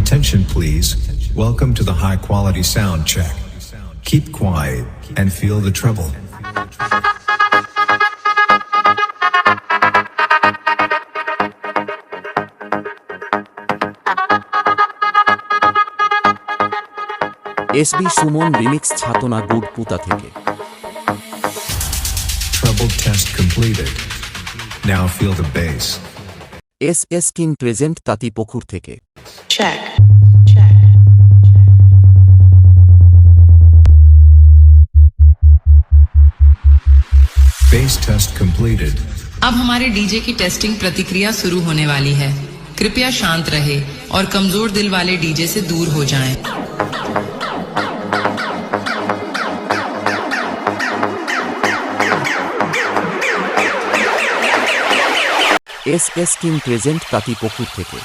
Attention please, welcome to the high quality sound check. Keep quiet and feel the treble. SB Suman remix Chhatna গুড পুতা থেকে। Treble test completed. Now feel the bass. S king present Tantipukur থেকে। Check. Bass test completed. अब हमारे DJ की testing प्रतिक्रिया शुरू होने वाली है। कृपया शांत रहे और कमजोर दिल वाले डीजे से दूर हो जाएं। S king present Tantipukur থেকে।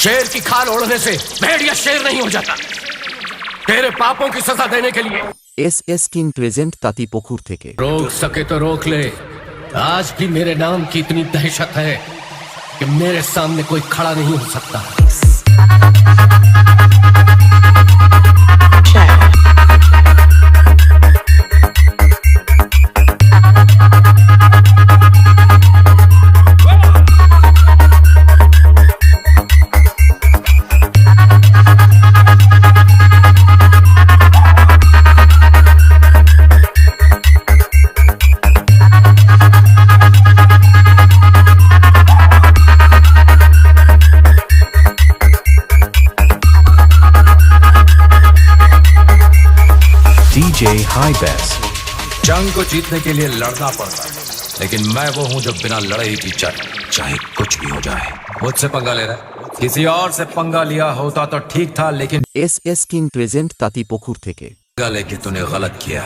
शेर की खाल ओढ़ने से भेड़िया शेर नहीं हो जाता। तेरे पापों की सजा देने के लिए एस किंग प्रेजेंट ताती पुकुर থেকে। रोक सके तो रोक ले। आज भी मेरे नाम की इतनी दहशत है कि मेरे सामने कोई खड़ा नहीं हो सकता। DJ High Bass. जंग को जीतने के लिए लड़ना पड़ता है, लेकिन मैं वो हूं जो बिना लड़े ही जीत जाए, चाहे कुछ भी हो जाए। मुझसे पंगा ले रहा है, किसी और से पंगा लिया होता तो ठीक था, लेकिन एस किंग प्रेजेंट ताती पुकुर থেকে। पंगा लेके तूने गलत किया।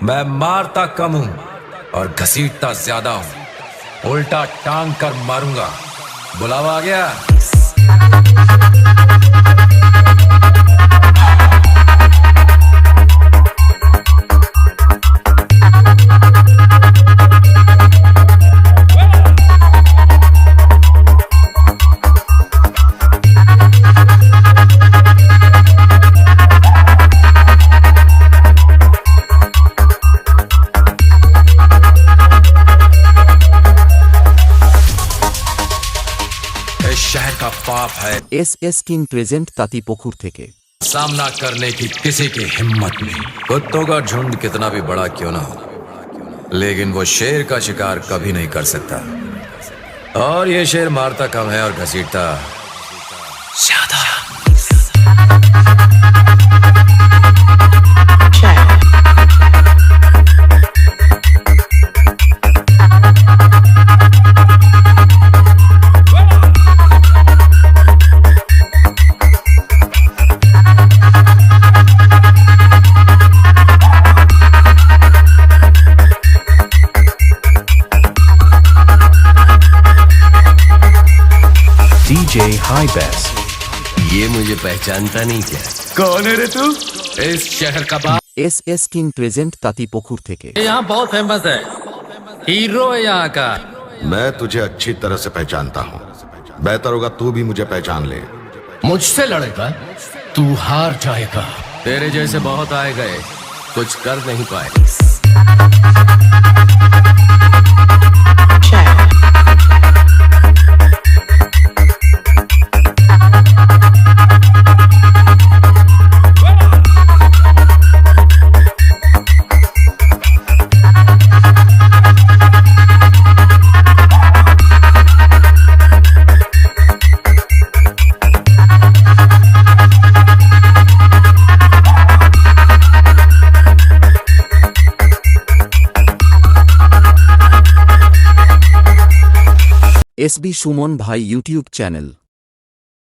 मैं मारता कम हूं और घसीटता ज्यादा हूं। उल्टा टांग कर मारूंगा। बुलावा आ गया। शहर का पाप है एस किंग प्रेजेंट ताती पुकुर থেকে। सामना करने की किसी की हिम्मत नहीं। कुत्तों का झुंड कितना भी बड़ा क्यों ना हो, लेकिन वो शेर का शिकार कभी नहीं कर सकता। और ये शेर मारता कम है और घसीटता ज्यादा। DJ High Bass. ये मुझे पहचानता नहीं क्या? कौन है रे तू? इस शहर का बाप। एस किंग प्रेजेंट ताती पुकुर থেকে। यहाँ बहुत फेमस है, हीरो है यहाँ का। मैं तुझे अच्छी तरह से पहचानता हूँ। बेहतर होगा तू भी मुझे पहचान ले। मुझसे लड़ेगा तू हार जाएगा। तेरे जैसे बहुत आए गए, कुछ कर नहीं पाए। এসবি সুমন ভাই ইউটিউব চ্যানেল।